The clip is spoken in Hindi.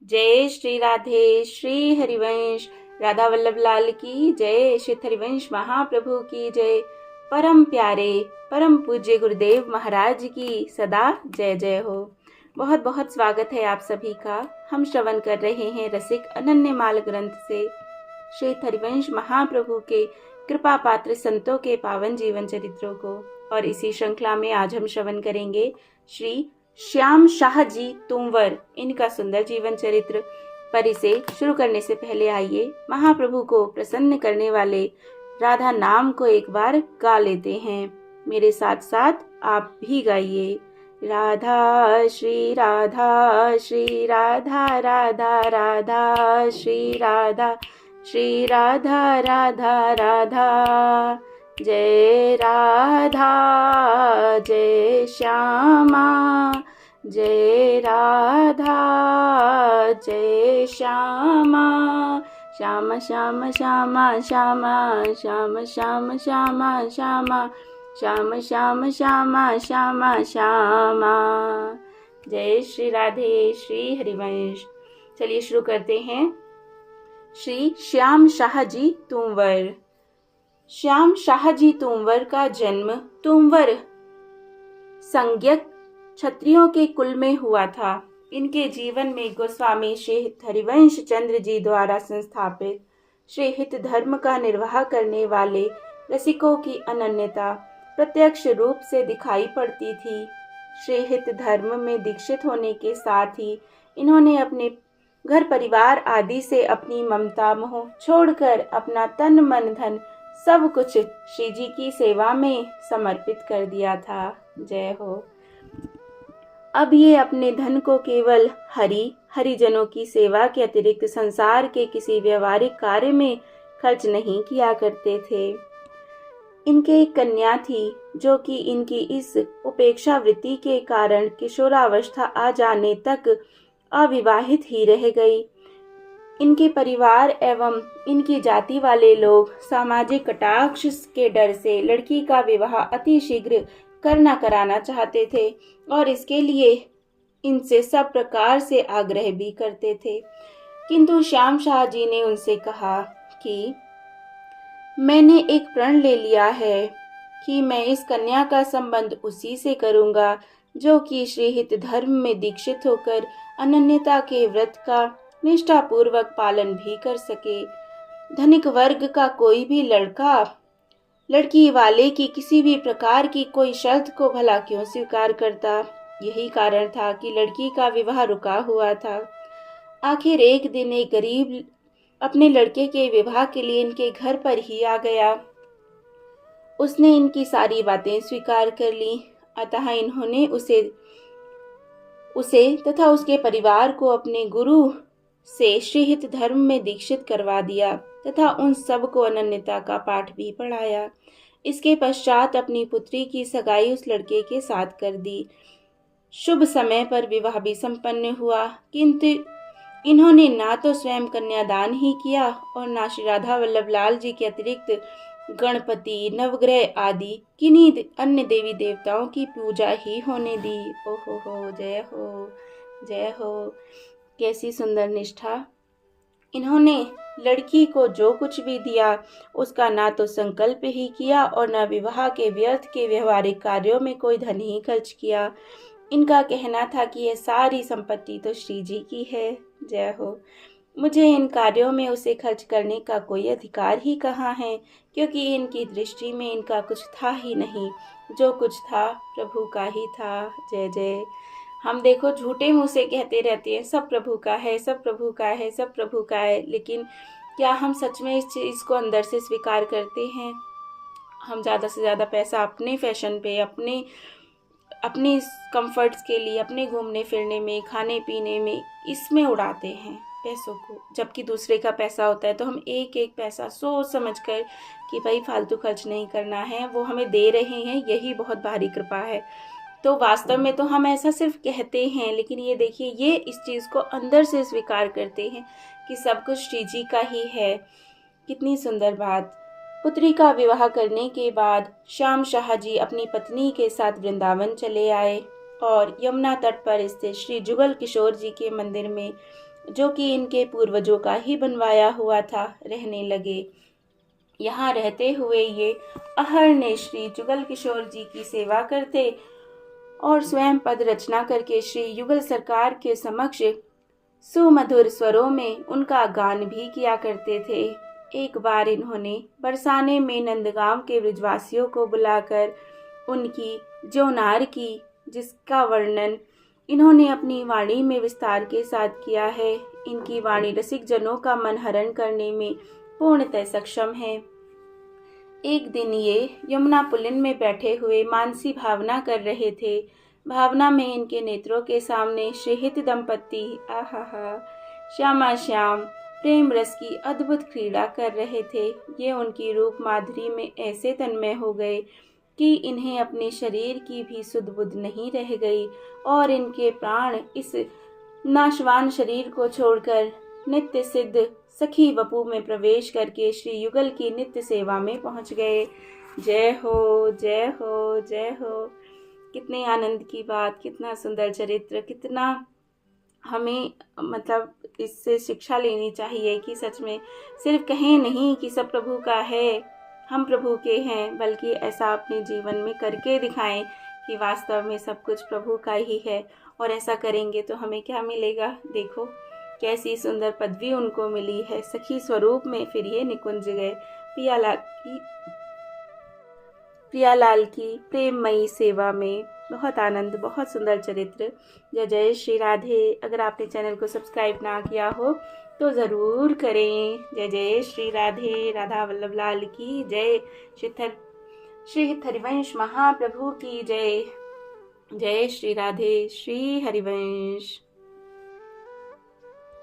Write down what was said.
जय श्री राधे। श्री हरिवंश राधा वल्लभ लाल की जय। श्री हरिवंश महाप्रभु की जय। परम प्यारे परम पूज्य गुरुदेव महाराज की सदा जय जय हो। बहुत बहुत स्वागत है आप सभी का। हम श्रवण कर रहे हैं रसिक अनन्यमाल ग्रंथ से श्री हरिवंश महाप्रभु के कृपा पात्र संतों के पावन जीवन चरित्रों को। और इसी श्रृंखला में आज हम श्रवण करेंगे श्री श्याम शाह जी तुंवर, इनका सुंदर जीवन चरित्र। पर इसे शुरू करने से पहले आइए महाप्रभु को प्रसन्न करने वाले राधा नाम को एक बार गा लेते हैं। मेरे साथ साथ आप भी गाइए। राधा श्री राधा श्री राधा राधा राधा श्री राधा राधा राधा। जय राधा जय श्यामा, जय राधा जय श्यामा। श्याम श्याम श्यामा श्यामा श्याम श्याम श्यामा श्यामा श्याम श्याम श्यामा श्यामा श्यामा। जय श्री राधे। श्री हरिवंश। चलिए शुरू करते हैं। श्री श्याम शाह जी तुंवर। श्याम शाह जी तुंवर का जन्म तुंवर संज्ञक क्षत्रियों के कुल में हुआ था। इनके जीवन में गोस्वामी श्री हरिवंश चंद्र जी द्वारा संस्थापित श्री हित धर्म का निर्वाह करने वाले रसिकों की अनन्यता प्रत्यक्ष रूप से दिखाई पड़ती थी। श्री हित धर्म में दीक्षित होने के साथ ही इन्होंने अपने घर परिवार आदि से अपनी ममता मोह छोड़कर अपना तन मन धन सब कुछ श्री जी की सेवा में समर्पित कर दिया था। जय हो। अब ये अपने धन को केवल हरिजनों की सेवा के अतिरिक्त संसार के किसी व्यवहारिक कार्य में खर्च नहीं किया करते थे। इनके एक कन्या थी जो कि इनकी इस उपेक्षा वृत्ति के कारण किशोरावस्था आ जाने तक अविवाहित ही रह गई। इनके परिवार एवं इनकी जाति वाले लोग सामाजिक कटाक्ष के डर से लड़की का विवाह अति शीघ्र करना कराना चाहते थे और इसके लिए इनसे सब प्रकार से आग्रह भी करते थे। किंतु श्याम शाह जी ने उनसे कहा कि मैंने एक प्रण ले लिया है कि मैं इस कन्या का संबंध उसी से करूंगा जो कि श्री हित धर्म में दीक्षित होकर अनन्यता के व्रत का निष्ठापूर्वक पालन भी कर सके। धनिक वर्ग का कोई भी लड़की वाले की किसी भी प्रकार की कोई शर्त को भला क्यों स्वीकार करता। यही कारण था कि लड़की का विवाह रुका हुआ था। आखिर एक दिन एक गरीब अपने लड़के के विवाह के लिए इनके घर पर ही आ गया। उसने इनकी सारी बातें स्वीकार कर ली। अतः इन्होंने उसे तथा उसके परिवार को अपने गुरु से श्री हित धर्म में दीक्षित करवा दिया तथा उन सब को अनन्यता का पाठ भी पढ़ाया। इसके पश्चात अपनी पुत्री की सगाई उस लड़के के साथ कर दी। शुभ समय पर विवाह भी संपन्न हुआ, किंतु इन्होंने ना तो स्वयं कन्यादान ही किया और ना श्री राधा वल्लभ लाल जी के अतिरिक्त गणपति नवग्रह आदि किन्हीं अन्य देवी देवताओं की पूजा ही होने दी। ओहो हो, जय हो जय हो। कैसी सुंदर निष्ठा। इन्होंने लड़की को जो कुछ भी दिया उसका ना तो संकल्प ही किया और न विवाह के व्यर्थ के व्यवहारिक कार्यों में कोई धन ही खर्च किया। इनका कहना था कि यह सारी संपत्ति तो श्री जी की है। जय हो। मुझे इन कार्यों में उसे खर्च करने का कोई अधिकार ही कहाँ है, क्योंकि इनकी दृष्टि में इनका कुछ था ही नहीं। जो कुछ था प्रभु का ही था। जय जय। हम देखो झूठे मुंह से कहते रहते हैं सब प्रभु का है, सब प्रभु का है, सब प्रभु का है, लेकिन क्या हम सच में इस चीज़ को अंदर से स्वीकार करते हैं? हम ज़्यादा से ज़्यादा पैसा अपने फैशन पे, अपने कंफर्ट्स के लिए, अपने घूमने फिरने में, खाने पीने में, इसमें उड़ाते हैं पैसों को। जबकि दूसरे का पैसा होता है तो हम एक एक पैसा सोच समझ कर कि भाई फालतू खर्च नहीं करना है, वो हमें दे रहे हैं, यही बहुत भारी कृपा है। तो वास्तव में तो हम ऐसा सिर्फ कहते हैं, लेकिन ये देखिए ये इस चीज़ को अंदर से स्वीकार करते हैं कि सब कुछ श्री जी का ही है। कितनी सुंदर बात। पुत्री का विवाह करने के बाद श्याम शाह जी अपनी पत्नी के साथ वृंदावन चले आए और यमुना तट पर स्थित श्री जुगल किशोर जी के मंदिर में जो कि इनके पूर्वजों का ही बनवाया हुआ था, रहने लगे। यहाँ रहते हुए ये अहर्निश श्री जुगल किशोर जी की सेवा करते और स्वयं पद रचना करके श्री युगल सरकार के समक्ष सुमधुर स्वरों में उनका गान भी किया करते थे। एक बार इन्होंने बरसाने में नंदगांव के ब्रजवासियों को बुलाकर उनकी ज्योनार की, जिसका वर्णन इन्होंने अपनी वाणी में विस्तार के साथ किया है। इनकी वाणी रसिक जनों का मन हरण करने में पूर्णतः सक्षम है। एक दिन ये यमुना पुलिन में बैठे हुए मानसी भावना कर रहे थे। भावना में इनके नेत्रों के सामने श्रीहित दंपति आहा श्यामा श्याम प्रेम रस की अद्भुत क्रीड़ा कर रहे थे। ये उनकी रूप माधुरी में ऐसे तन्मय हो गए कि इन्हें अपने शरीर की भी सुध बुध नहीं रह गई और इनके प्राण इस नाशवान शरीर को छोड़कर नित्य सिद्ध सखी वपु में प्रवेश करके श्री युगल की नित्य सेवा में पहुंच गए। जय हो जय हो जय हो। कितने आनंद की बात, कितना सुंदर चरित्र, कितना हमें मतलब इससे शिक्षा लेनी चाहिए कि सच में सिर्फ कहें नहीं कि सब प्रभु का है, हम प्रभु के हैं, बल्कि ऐसा अपने जीवन में करके दिखाएं कि वास्तव में सब कुछ प्रभु का ही है। और ऐसा करेंगे तो हमें क्या मिलेगा? देखो कैसी सुंदर पदवी उनको मिली है, सखी स्वरूप में फिर ये निकुंज गए प्रियालाल की प्रेममयी सेवा में। बहुत आनंद, बहुत सुंदर चरित्र। जय जय श्री राधे। अगर आपने चैनल को सब्सक्राइब ना किया हो तो ज़रूर करें। जय जय श्री राधे। राधा वल्लभ लाल की जय। श्री हरिवंश महाप्रभु की जय। जय श्री राधे। श्री हरिवंश।